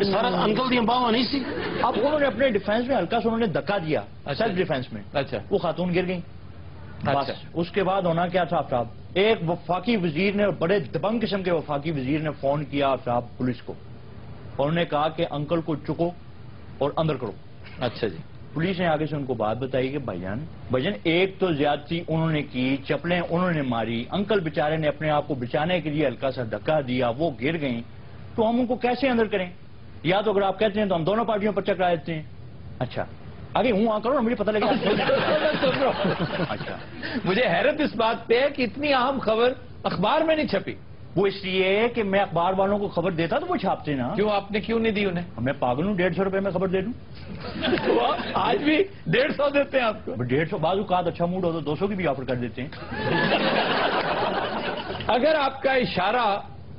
सर अंकल दी बावा नहीं सी। अब उन्होंने अपने डिफेंस में हल्का सा उन्होंने धक्का दिया। अच्छा। सेल्फ डिफेंस में। अच्छा। वो खातून गिर गई। अच्छा। बस उसके बाद होना क्या था आफ्ताब, एक वफाकी वजीर ने, बड़े दबंग किस्म के वफाकी वजीर ने फोन किया आफ्ताब पुलिस को, और उन्होंने कहा कि अंकल को चुको और अंदर करो। अच्छा जी। पुलिस ने आगे से उनको बात बताई कि भाईजान एक तो ज्यादती उन्होंने की, चपलें उन्होंने मारी, अंकल बेचारे ने अपने आप को बचाने के लिए हल्का सा धक्का दिया, वो गिर गई, तो हम उनको कैसे अंदर करें? या तो अगर आप कहते हैं तो हम दोनों पार्टियों पर चकरा देते हैं। अच्छा आगे हूँ करो ना, मुझे पता लगे। अच्छा, मुझे हैरत इस बात पे है कि इतनी अहम खबर अखबार में नहीं छपी। वो इसलिए कि मैं अखबार वालों को खबर देता तो वो छापते ना। क्यों, आपने क्यों नहीं दी उन्हें? मैं पागल हूँ, 150 रुपए में खबर दे दूं। तो आज भी 150 देते हैं आपको? 150 बाजू का अच्छा मूड हो तो 200 की भी ऑफर कर देते हैं। अगर आपका इशारा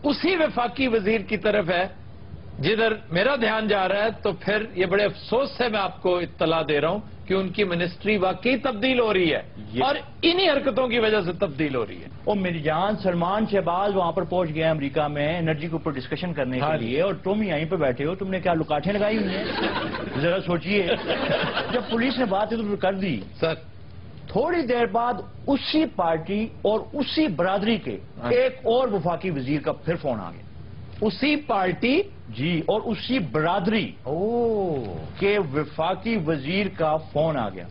उसी वफाकी वजीर की तरफ है जिधर मेरा ध्यान जा रहा है, तो फिर ये बड़े अफसोस से मैं आपको इत्तला दे रहा हूं कि उनकी मिनिस्ट्री वाकई तब्दील हो रही है और इन्हीं हरकतों की वजह से तब्दील हो रही है। और मेरी जान, सलमान शहबाज वहां पर पहुंच गया अमेरिका में एनर्जी के ऊपर डिस्कशन करने के लिए, और तुम यहीं पे बैठे हो, तुमने क्या लुकाठें लगाई हुई हैं? जरा सोचिए। जब पुलिस ने बात इधर कर दी सर, تھوڑی دیر بعد اسی پارٹی اور اسی برادری کے ایک اور وفاقی وزیر کا پھر فون آ گیا. اسی پارٹی جی اور اسی برادری کے وفاقی وزیر کا فون آ گیا.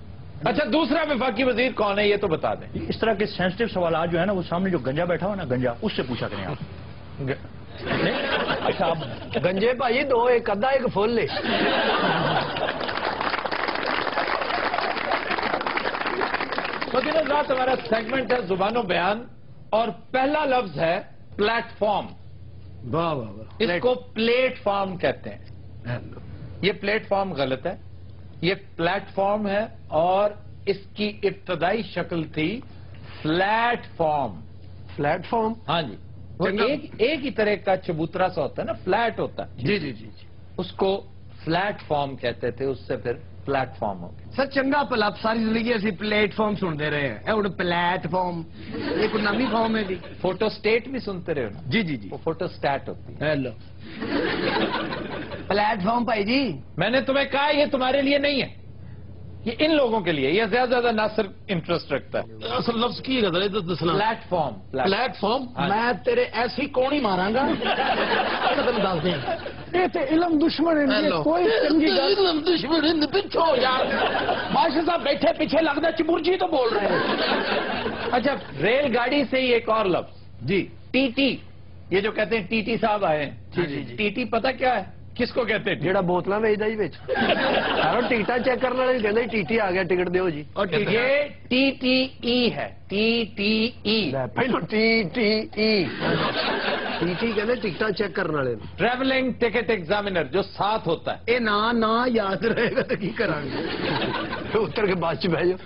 اچھا دوسرا وفاقی وزیر کون ہے یہ تو بتا دیں. اس طرح کے سینسٹیو سوالات جو ہے نا وہ سامنے جو گنجا بیٹھا ہو نا گنجا اس سے پوچھا کریں آپ. اچھا آپ گنجے بھائی دو ایک ادھا ایک فل لے. رات ہمارا سیگمنٹ ہے زبان و بیان اور پہلا لفظ ہے پلیٹ فارم. واہ واہ واہ. اس کو پلیٹ فارم کہتے ہیں. یہ پلیٹ فارم غلط ہے. یہ پلیٹ فارم ہے اور اس کی ابتدائی شکل تھی فلیٹ فارم. فلیٹ فارم ہاں جی وہ ایک ہی طرح کا چبوترا سا ہوتا ہے نا فلیٹ ہوتا ہے. جی جی جی جی اس کو فلیٹ فارم کہتے تھے اس سے پھر پلیٹ فارم ہو گیا. سر چنگا پل آپ ساری زندگی ایسی پلیٹ فارم سنتے رہے ہیں اے پلیٹ فارم یہ کوئی نمی فارم ہے. فوٹو اسٹیٹ بھی سنتے رہے ہو نا. جی جی جی وہ فوٹو اسٹیٹ ہوتی ہے. ہیلو پلیٹ فارم بھائی جی میں نے تمہیں کہا یہ تمہارے لیے نہیں ہے یہ ان لوگوں کے لیے. یہ زیادہ ناصر انٹرسٹ رکھتا ہے. اصل لفظ کی ہے پلیٹ فارم. پلیٹ فارم میں تیرے ایسی کون ہی ماراں گا دس دیں. یہ تو علم دشمن ہے کوئی چنگی گل علم دشمن پچھو یار بادشاہ صاحب بیٹھے پیچھے لگتا چبرجی تو بول رہے ہیں. اچھا ریل گاڑی سے ہی ایک اور لفظ جی ٹی ٹی. یہ جو کہتے ہیں ٹی ٹی صاحب آئے ہیں. ٹی ٹی پتہ کیا ہے کس کو کہتے ہیں. جہاں بوتل ویچتا جی بچ ٹکٹا چیک کرنے والے کہتے ٹی ٹی آ گیا ٹکٹ دیو جی. اور یہ ٹی ٹی ای ہے. ٹی ٹی ای پہلو T T E T T کہتے ٹکٹا چیک کرنے والے. ٹریولنگ ٹکٹ ایگزامینر جو ساتھ ہوتا ہے. یہ نا یاد رہے گا تو کی کریں گے اتر کے بعد چ بہ جاؤ.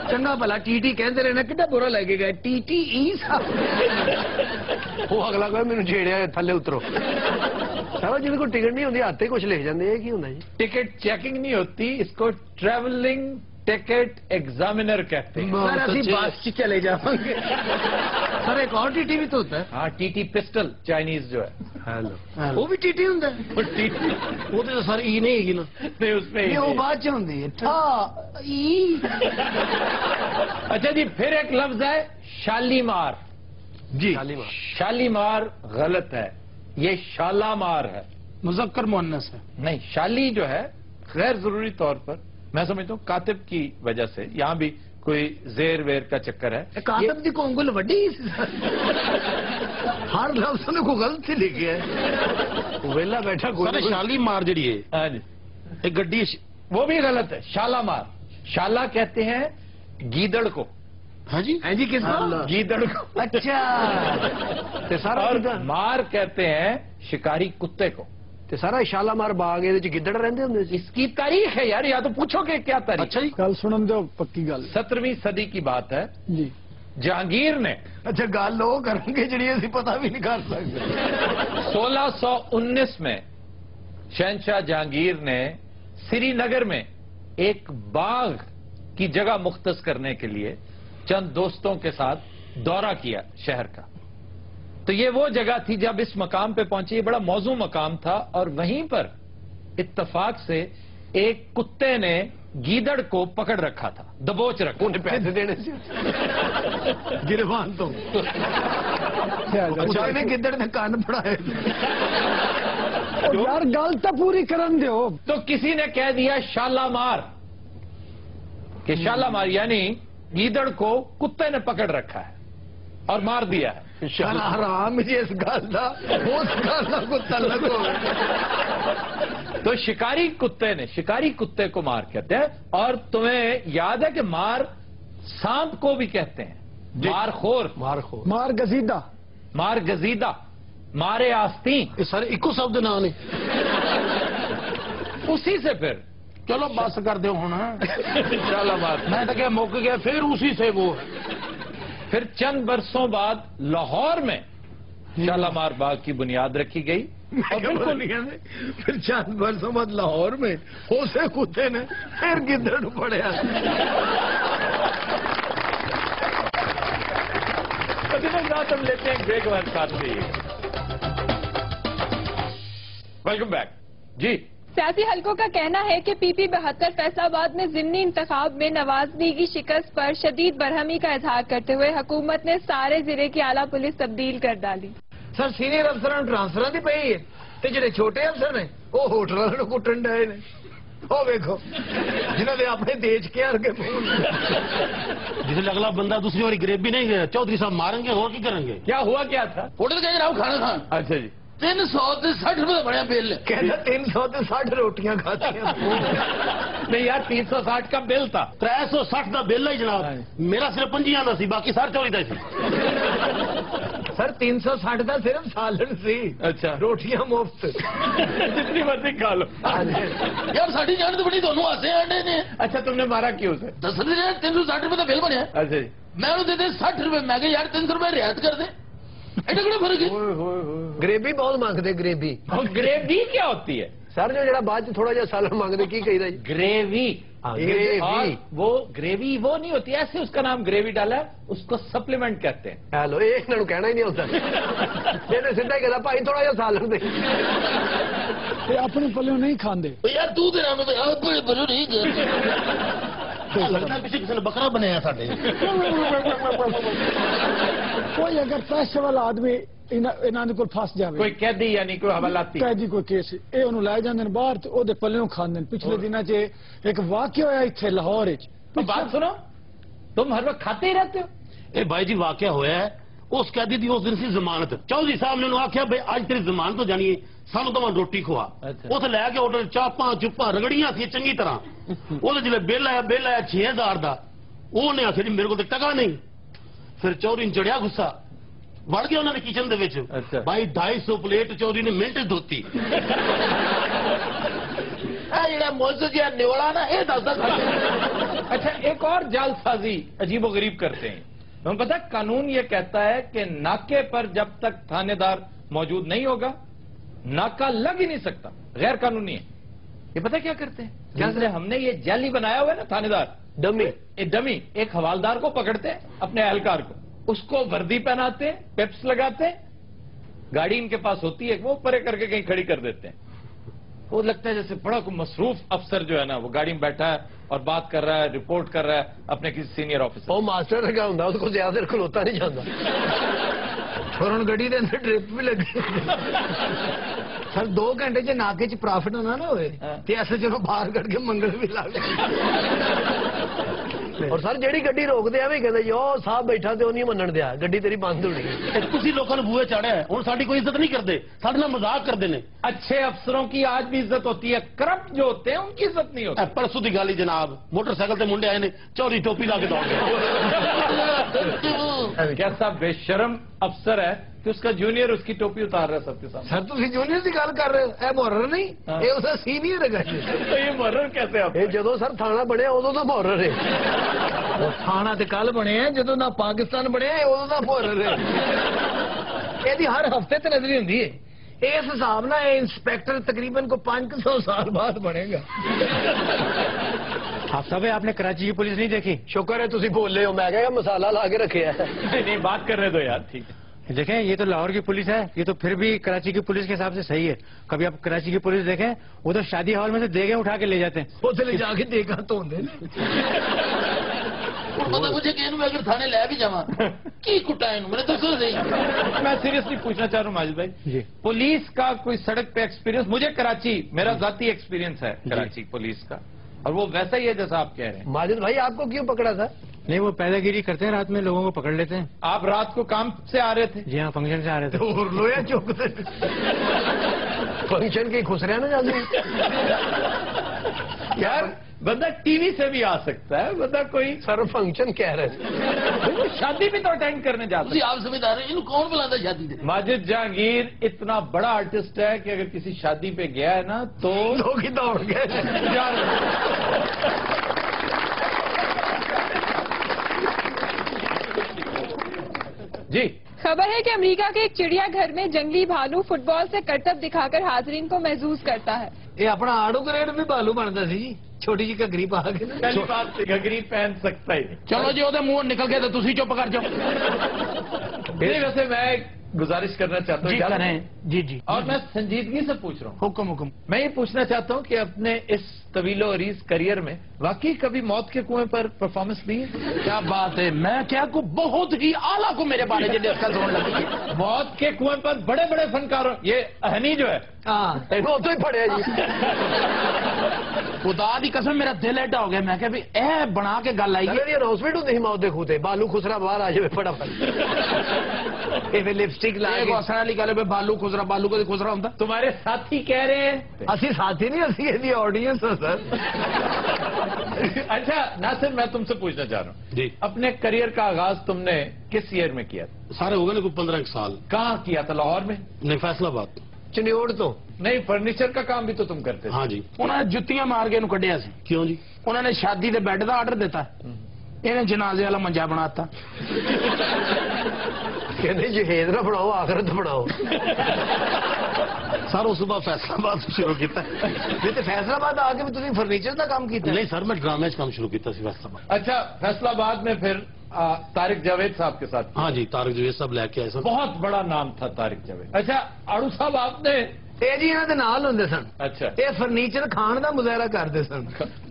چنگا بھلا ٹی ٹی کہتے رہنا کتنا برا لگے گا. ٹی ٹی ای صاحب وہ اگلا کہ میرے چھیڑیا تھلے اترو. سر جن کو ٹکٹ نہیں ہوتی ہاتھ کچھ لکھ جاتے. یہ کی ہوتا جی ٹکٹ چیکنگ نہیں ہوتی اس کو ٹریولنگ ٹکٹ ایگزامینر کہتے ہیں. سر اسی بس سے چلے جاؤں گے. سر ایک اور ٹی ٹی بھی تو ہوتا ہے. ہاں ٹی ٹی پسٹل چائنیز جو ہے. وہ بھی ٹی ٹی ہوتا ہے. وہ تو سر ای نہیں ہے نا نہیں اس میں وہ بعد چ ہوتی ہے. اچھا جی پھر ایک لفظ ہے شالیمار. جی شالیمار غلط ہے. یہ شالامار ہے. مذکر مؤنث ہے. نہیں شالی جو ہے غیر ضروری طور پر میں سمجھتا ہوں کاتب کی وجہ سے یہاں بھی کوئی زیر ویر کا چکر ہے. کاتب دی کو انگل وڈی ہر لفظ نے کو غلط ہی لکھا ہے. ویلا بیٹھا کوئی شالی مار جڑی ہے ایک گڈی وہ بھی غلط ہے. شالامار. شالا کہتے ہیں گیدڑ کو. ہاں جی کس کو گیدڑ کو. اچھا اور مار کہتے ہیں شکاری کتے کو. سارا شالامار باغ یہ گدڑ رہتے ہوں. اس کی تاریخ ہے یار یا تو پوچھو کہ کیا تاریخ. اچھا جی گل سنن دو پکی گل 17ویں صدی کی بات ہے. جی جہانگیر نے اچھا گل وہ کریں گے جڑی اسی پتہ بھی نہیں کر سکتے. 1619 میں شہنشاہ جہانگیر نے سری نگر میں ایک باغ کی جگہ مختص کرنے کے لیے چند دوستوں کے ساتھ دورہ کیا شہر کا. تو یہ وہ جگہ تھی جب اس مقام پہ پہنچی. یہ بڑا موزوں مقام تھا اور وہیں پر اتفاق سے ایک کتے نے گیدڑ کو پکڑ رکھا تھا. دبوچ رکھا. انہیں پیسے دینے سے گربان تو گدڑ نے کان پڑھائے. یار گل تو پوری کرن دیو. تو کسی نے کہہ دیا شالامار کہ شالامار یعنی گیدڑ کو کتے نے پکڑ رکھا ہے اور مار دیا ہے. حرام جی اس گل کا اس گل کو تعلق ہو. تو شکاری کتے کو مار کہتے ہیں. اور تمہیں یاد ہے کہ مار سانپ کو بھی کہتے ہیں. مار خور مار گزیدہ مارے آستین. سر ایکو شبد نام نے اسی سے پھر چلو بس کر دو ہوں. شالامار میں تو کہ مک گیا پھر اسی سے وہ. پھر چند برسوں بعد لاہور میں شالامار باغ کی بنیاد رکھی گئی. اور بالکل پھر چند برسوں بعد لاہور میں اسے کتے نے پھر گدڑ پڑیا. ہم لیتے ہیں بریک بعد ساتھ میں. ویلکم بیک جی. सियासी हलकों का कहना है कि PP 72 फैसलाबाद में ज़िमनी इंतखाब में नवाज लीग की शिकस्त पर शदीद बरहमी का इजहार करते हुए हुकूमत ने सारे जिले की आला पुलिस तब्दील कर डाली। सर सीनियर अफसर ट्रांसफर की पई है ते जिहड़े छोटे अफसर ने वो होटलों को कुटन डे ने। वो देखो जिन्होंने अपने देश के अर्गे जिसे अगला बंदा दूसरी बारी ग्रेवी नहीं गया चौधरी साहब मारेंगे और की करेंगे। क्या हुआ क्या था? होटल गए जनाब खाना खान। अच्छा जी 360 रुपए बढ़िया बिल। कहता 360 रोटियां खाती नहीं यार 360 का बिल था। 360 का बिल है जनाब। मेरा सिर्फ 50 का सी बाकी सारे 40 का सी। सर 360 का सिर्फ सालन सी। अच्छा रोटियां मुफ्त जितनी मर्जी खा लो। यार साड़ी जान तो बड़ी दोनों आसे आंडे ने। अच्छा तुमने मारा क्यों उसे? 360 रुपए का बिल बनया। अच्छा जी मैं उन्हें देते 60 रुपए। मैं कहा यार 300 रुपए रियायत कर दे। एडा बड़ा फर्क है। ग्रेवी बहुत मांगते ग्रेवी। ग्रेवी क्या होती है सर जो जरा बाद थोड़ा जा सालन मांगते की कही था? ग्रेवी। ग्रेवी वो ग्रेवी वो नहीं होती ऐसे उसका नाम ग्रेवी डाला है उसको सप्लीमेंट कहते हैं। हेलो एक इन्हों कहना ही नहीं होता ये सीधा ही कहता भाई थोड़ा जा सालन दे अपने पल्ले नहीं खाते यार तू तेरा बड़े बड़े नहीं लगता है पीछे किसी ने बकरा बनाया साडे। कोई अगर पैसे वाला आदमी इन्होंने को फस जाए कोई कैदी यानी कोई हवालाती कैदी कोई केस ये उन्होंने लै जाते हैं बाहर तो ओदे पल्ले खाते पिछले दिनों च एक वाक्य होया इत्थे लाहौर तो बात सुनो तुम हर वक्त खाते ही रहते हो। ए भाई जी वाक्य होया है उस कैदी की उस दिन सी जमानत चौधरी साहब ने आख्या भाई अज तेरी जमानत हो जानी है सानू तो रोटी खुआ उस लैके होटल चापा चुप्पा रगड़ियां थी चंगी तरह वो जिले बिल आया 6000 का उन्हें आखिया जी मेरे को टका नहीं। फिर चौधरी ने चढ़िया गुस्सा वड़ गया उन्होंने किचन दे भाई 250 प्लेट चौधरी ने मिनट धोती। निवड़ा ना ये अच्छा एक और जालसाजी अजीबो गरीब करते हैं। तुम्हें पता कानून ये कहता है कि नाके पर जब तक थानेदार मौजूद नहीं होगा नाका लग ही नहीं सकता। गैर कानूनी है। ये पता क्या करते हैं? जैसे हमने ये जाली बनाया हुआ है ना थानेदार डमी एक हवालदार को पकड़ते हैं अपने एहलकार को उसको वर्दी पहनाते पेप्स लगाते गाड़ी इनके पास होती है वो परे करके कहीं खड़ी कर देते हैं। वो लगता है जैसे बड़ा कोई मसरूफ अफसर जो है ना वो गाड़ी में बैठा है और बात कर रहा है रिपोर्ट कर रहा है अपने किसी सीनियर ऑफिसर। वो मास्टर लगा होंगे उसको ज्यादा देर खलोता नहीं जाता और उन गड्डी के अंदर ड्रिप भी लगी। सर 2 घंटे च नाके च प्रॉफिट ना होए ते ऐसे चलो बाहर कट के मंगल भी ला और सर जेड़ी गड्डी रोकते हैं कहते जो साहब बैठा तो नहीं मनन दिया गड्डी तेरी बंद होनी। तुसी लोगों ने बूहे चाड़ा है हुण साडी कोई इज्जत नहीं करते साडे नाल मजाक करते ने। अच्छे अफसरों की आज भी इज्जत होती है करप्ट जो होते हैं उनकी इज्जत नहीं होती। परसों की गाली जनाब मोटरसाइकिल से मुंडे आए ने चौधरी टोपी ला के दौड़ गए। कैसा बेशरम अफसर है कि उसका जूनियर उसकी टोपी उतार रहा है सबके सामने। सर तुम जूनियर की गल कर रहे हो ए मुहर्रर नहीं ये उसका सीनियर है। तो ये मुहर्रर कैसे आप? जो सर थाना बने उदों का मुहर्रर है। थाना तो कल बने जो ना पाकिस्तान बने उदों का मुहर्रर है। ये हर हफ्ते तो नजरी होंगी है इस हिसाब ना इंस्पेक्टर तकरीबन को 500 साल बाद बनेगा। आप सब आपने कराची की पुलिस नहीं देखी? शुक्र है तुम बोले हो मैं क्या मसाला ला के रखे है। नहीं बात कर रहे तो यार ठीक है। देखें ये तो लाहौर की पुलिस है ये तो फिर भी कराची की पुलिस के हिसाब से सही है। कभी आप कराची की पुलिस देखें वो तो शादी हॉल में से देगे उठा के ले जाते हैं वो ले जाके देखा तो पता मुझे कि अगर थाने ले भी जावा की कुटा मैंने तो मैं सीरियसली पूछना चाह रहा हूँ माजिद भाई पुलिस का कोई सड़क पे एक्सपीरियंस? मुझे कराची मेरा जाती एक्सपीरियंस है कराची पुलिस का और वो वैसा ही है जैसा आप कह रहे हैं। माजिद भाई आपको क्यों पकड़ा था? नहीं वो पैदागिरी करते हैं रात में लोगों को पकड़ लेते हैं। आप रात को काम से आ रहे थे? जी हाँ फंक्शन से आ रहे थे। और लोया चौक फंक्शन की खुश रहना चाहते यार बंदा टीवी से भी आ सकता है बंदा कोई सर फंक्शन कह रहे थे शादी भी तो अटेंड करने जाते हैं। आप समझदार हैं कौन बुलाता शादी से? माजिद जहांगीर इतना बड़ा आर्टिस्ट है कि अगर किसी शादी पे गया है ना तो लोग ही दौड़ गए। जी खबर है कि अमेरिका के एक चिड़ियाघर में जंगली भालू फुटबॉल से करतब दिखाकर हाजरीन को महसूस करता है। ये अपना आड़ू ग्रेड भी भालू बनता सी छोटी जी घगरी पा के पहली बात घगरी पहन सकता ही नहीं। चलो जी वो मुंह निकल गया तो तुसी चुप कर जाओ। वैसे मैं गुजारिश करना चाहता हूँ। जी करें। जी जी। और मैं संजीदगी से पूछ रहा हूँ। हुक्म हुक्म। मैं ये पूछना चाहता हूँ कि अपने इस तवीलो अरीज करियर में वाकई कभी मौत के कुएं पर परफॉर्मेंस दी है? क्या बात है, मैं क्या को बहुत ही आला को मेरे बारे में लगी। मौत के कुएं पर बड़े बड़े फनकारों, ये अहनी जो है हाँ तो ही पड़े जी। खुदा दी कसम मेरा दिल एडा हो गया, मैं क्या भी ए बना के गल आई अनाउंसमेंट होते ही मौत दे खूते बालू खुसरा बाहर आ जाए फटाफट लिपस्टिक ला के असर वाली गल है बालू खुसरा, बालू कभी खुसरा होता। तुम्हारे साथी कह रहे हैं। असि साथी नहीं, असि यदि ऑडियंस है सर। अच्छा नासिर, मैं तुमसे पूछना चाह रहा हूँ जी, अपने करियर का आगाज तुमने किस ईयर में किया था? सारे हो गए ना 15 साल। कहाँ किया था? लाहौर में? नहीं, फैसलाबाद। चनियोड़ तो नहीं, फर्नीचर का काम भी तो तुम करते थे। हाँ जी। उन्होंने जुत्तियां मार के इन्हू कढ़िया सी। क्यों जी? उन्होंने शादी के बेड का आर्डर देता, इन्हें जनाजे वाला मंजा बनाता। कहते जहेज ना बनाओ, आखिरत बनाओ। सर उस सुबह फैसलाबाद शुरू किया। नहीं तो फैसलाबाद आके भी तुम फर्नीचर का काम किया? नहीं सर, मैं ड्रामे काम शुरू किया फैसलाबाद। अच्छा, फैसलाबाद में फिर तारिक जावेद साहब के साथ? हाँ जी, तारिक जावेद साहब लेके आए सर। बहुत बड़ा नाम था तारिक जावेद। अच्छा आड़ू साहब आपने? जी इन्हों के नाल होंगे सन। अच्छा, ये फर्नीचर खान का मुजाहरा करते सन।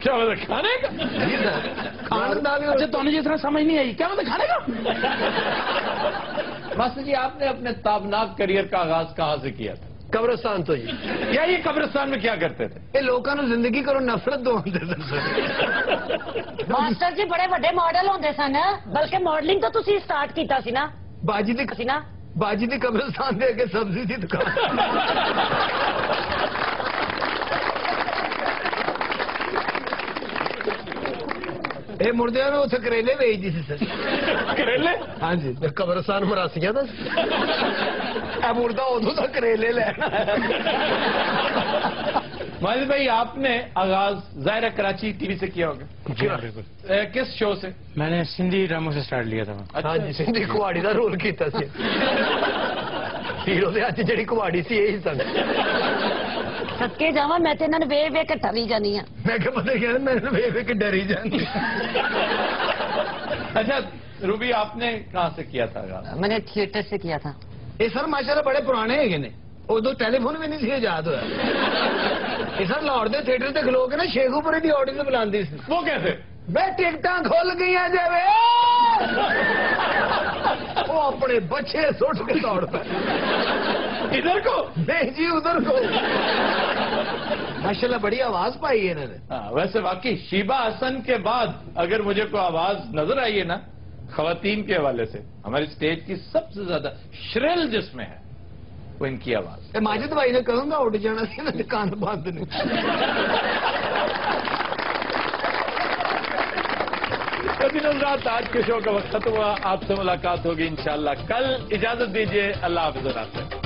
क्या मतलब खाने का? जी सर, खान का भी। अच्छा तुम्हें जिस तरह समझ नहीं आई, क्या मतलब खाने का? मास्टर जी, आपने अपने ताबनाक करियर का आगाज कहाँ से किया था? कब्रिस्तान तो जी। या ये कब्रिस्तान में क्या करते थे? ये लोगों को जिंदगी करो नफरत दो होंगे सन। मास्टर जी बड़े बड़े मॉडल होंगे सन, बल्कि मॉडलिंग तो तुसी स्टार्ट कीता सी ना? बाजी दी सी ना? बाजी दी कब्रिस्तान दे के सब्जी की दुकान। ये मुर्दे में उसे करेले बेचती थी सर। करेले? हाँ जी, कब्रिस्तान मरासिया था। मुर्दा उदो तक करेले लेना। माजिद भाई, आपने आगाज ज़ाहिर कराची टीवी से किया होगा? किस शो से? मैंने सिंधी ड्रामों से स्टार्ट लिया था। हाँ जी, सिंधी कुआड़ी का रोल किया हीरो के हाथ जी कुआड़ी सी यही सन। सदके जावा, मैं तो इन्होंने वे वे के डरी जानी है। मैं क्या पता क्या मैं वे वे के डरी जानी। अच्छा रूबी, आपने कहाँ से किया था आगाज? मैंने थिएटर से किया था। ये सर माशाल्लाह बड़े पुराने है ने, उदो टेलीफोन भी नहीं सी आजाद होया। ये सर लाहौर के थिएटर से खलो के ना शेखुपुरे की ऑडियंस बुलाती सी। वो कैसे? मैं टिकटा खुल गई जावे, वो अपने बच्चे सुट के दौड़ पे। इधर को? नहीं जी, उधर को। माशाल्लाह बड़ी आवाज पाई है इन्होंने। वैसे वाकई शीबा हसन के बाद अगर मुझे कोई आवाज नजर आई है ना खवातीन के हवाले से, हमारी स्टेज की सबसे ज्यादा श्रिल जिसमें है वो इनकी आवाज। माजिद भाई ने कहूंगा उठ जाना सी ना, दुकान बंद नहीं। रात आज के शो का वक्त खत्म हुआ। आपसे मुलाकात होगी इंशाल्लाह कल। इजाजत दीजिए, अल्लाह हाफ़िज़।